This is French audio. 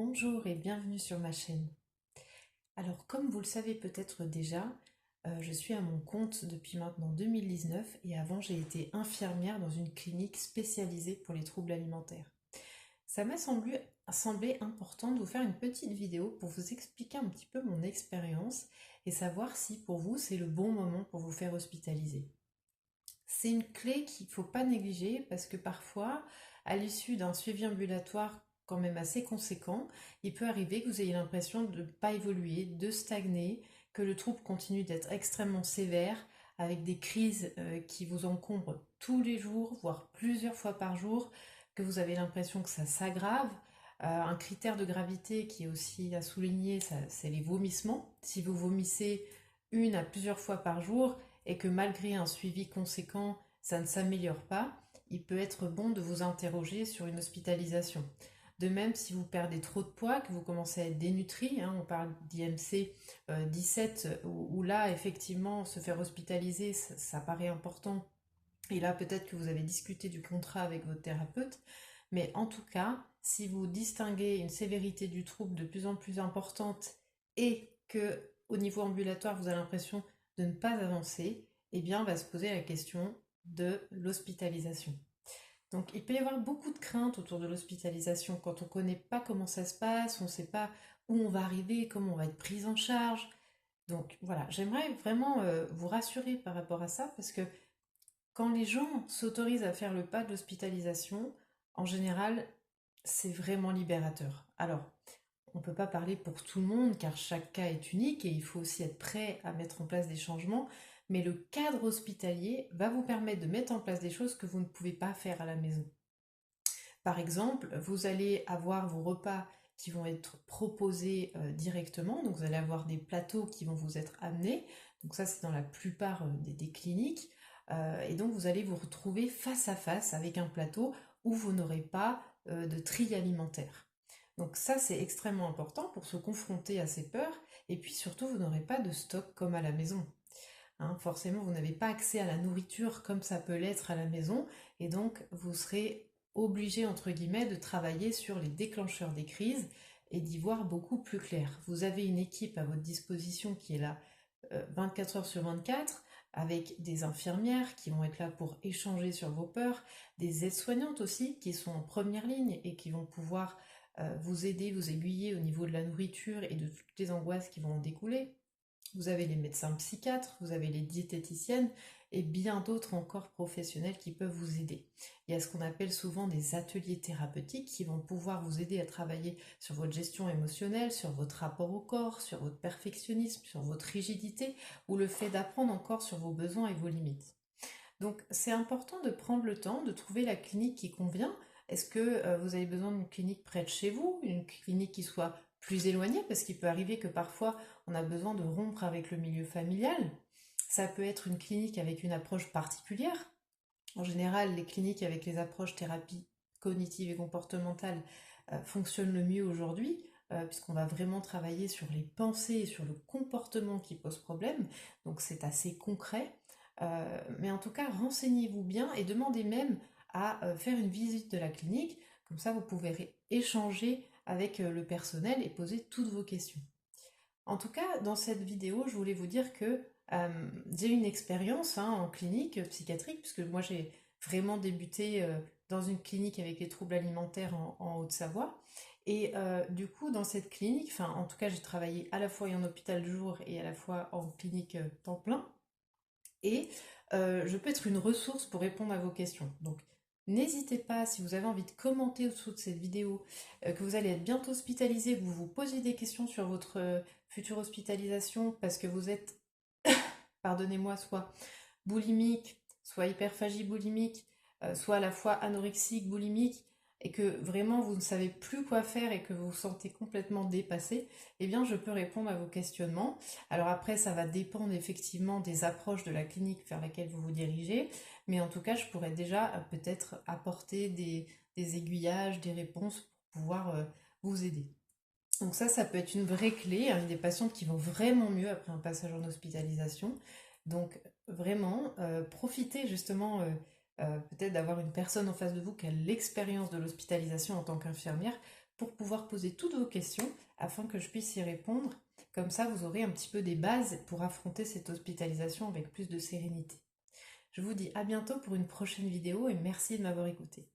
Bonjour et bienvenue sur ma chaîne. Alors comme vous le savez peut-être déjà, je suis à mon compte depuis maintenant 2019 et avant j'ai été infirmière dans une clinique spécialisée pour les troubles alimentaires. Ça m'a semblé important de vous faire une petite vidéo pour vous expliquer un petit peu mon expérience et savoir si pour vous c'est le bon moment pour vous faire hospitaliser. C'est une clé qu'il ne faut pas négliger parce que parfois, à l'issue d'un suivi ambulatoire quand même assez conséquent, il peut arriver que vous ayez l'impression de ne pas évoluer, de stagner, que le trouble continue d'être extrêmement sévère, avec des crises qui vous encombrent tous les jours, voire plusieurs fois par jour, que vous avez l'impression que ça s'aggrave. Un critère de gravité qui est aussi à souligner, c'est les vomissements. Si vous vomissez une à plusieurs fois par jour, et que malgré un suivi conséquent, ça ne s'améliore pas, il peut être bon de vous interroger sur une hospitalisation. De même, si vous perdez trop de poids, que vous commencez à être dénutri, on parle d'IMC 17, où là, effectivement, se faire hospitaliser, ça paraît important. Et là, peut-être que vous avez discuté du contrat avec votre thérapeute. Mais en tout cas, si vous distinguez une sévérité du trouble de plus en plus importante et que au niveau ambulatoire, vous avez l'impression de ne pas avancer, eh bien, on va se poser la question de l'hospitalisation. Donc, il peut y avoir beaucoup de craintes autour de l'hospitalisation quand on ne connaît pas comment ça se passe, on ne sait pas où on va arriver, comment on va être pris en charge. Donc, voilà, j'aimerais vraiment vous rassurer par rapport à ça parce que quand les gens s'autorisent à faire le pas de l'hospitalisation, en général, c'est vraiment libérateur. Alors, on ne peut pas parler pour tout le monde car chaque cas est unique et il faut aussi être prêt à mettre en place des changements, mais le cadre hospitalier va vous permettre de mettre en place des choses que vous ne pouvez pas faire à la maison. Par exemple, vous allez avoir vos repas qui vont être proposés directement, donc vous allez avoir des plateaux qui vont vous être amenés, donc ça c'est dans la plupart des cliniques, et donc vous allez vous retrouver face à face avec un plateau où vous n'aurez pas de tri alimentaire. Donc ça c'est extrêmement important pour se confronter à ces peurs, et puis surtout vous n'aurez pas de stock comme à la maison. Forcément, vous n'avez pas accès à la nourriture comme ça peut l'être à la maison, et donc vous serez obligé, entre guillemets, de travailler sur les déclencheurs des crises et d'y voir beaucoup plus clair. Vous avez une équipe à votre disposition qui est là 24 heures sur 24, avec des infirmières qui vont être là pour échanger sur vos peurs, des aides-soignantes aussi qui sont en première ligne et qui vont pouvoir vous aider, vous aiguiller au niveau de la nourriture et de toutes les angoisses qui vont en découler. Vous avez les médecins psychiatres, vous avez les diététiciennes et bien d'autres encore professionnels qui peuvent vous aider. Il y a ce qu'on appelle souvent des ateliers thérapeutiques qui vont pouvoir vous aider à travailler sur votre gestion émotionnelle, sur votre rapport au corps, sur votre perfectionnisme, sur votre rigidité ou le fait d'apprendre encore sur vos besoins et vos limites. Donc c'est important de prendre le temps de trouver la clinique qui convient. Est-ce que vous avez besoin d'une clinique près de chez vous, une clinique qui soit plus éloignée, parce qu'il peut arriver que parfois on a besoin de rompre avec le milieu familial. Ça peut être une clinique avec une approche particulière. En général, les cliniques avec les approches thérapie cognitive et comportementale fonctionnent le mieux aujourd'hui, puisqu'on va vraiment travailler sur les pensées et sur le comportement qui pose problème. Donc c'est assez concret. Mais en tout cas, renseignez-vous bien et demandez même à faire une visite de la clinique. Comme ça, vous pouvez échanger avec le personnel et poser toutes vos questions. En tout cas, dans cette vidéo, je voulais vous dire que j'ai une expérience en clinique psychiatrique, puisque moi j'ai vraiment débuté dans une clinique avec les troubles alimentaires en Haute-Savoie. Et du coup, dans cette clinique, enfin en tout cas, j'ai travaillé à la fois en hôpital de jour et à la fois en clinique temps plein. Et je peux être une ressource pour répondre à vos questions. Donc n'hésitez pas, si vous avez envie de commenter au-dessous de cette vidéo, que vous allez être bientôt hospitalisé, que vous vous posiez des questions sur votre future hospitalisation parce que vous êtes, pardonnez-moi, soit boulimique, soit hyperphagie boulimique, soit à la fois anorexique, boulimique, et que vraiment vous ne savez plus quoi faire et que vous vous sentez complètement dépassé, eh bien je peux répondre à vos questionnements. Alors après, ça va dépendre effectivement des approches de la clinique vers laquelle vous vous dirigez, mais en tout cas, je pourrais déjà peut-être apporter des aiguillages, des réponses pour pouvoir vous aider. Donc ça peut être une vraie clé. Il y a des patientes qui vont vraiment mieux après un passage en hospitalisation. Donc vraiment, profitez justement peut-être d'avoir une personne en face de vous qui a l'expérience de l'hospitalisation en tant qu'infirmière pour pouvoir poser toutes vos questions afin que je puisse y répondre. Comme ça, vous aurez un petit peu des bases pour affronter cette hospitalisation avec plus de sérénité. Je vous dis à bientôt pour une prochaine vidéo et merci de m'avoir écouté.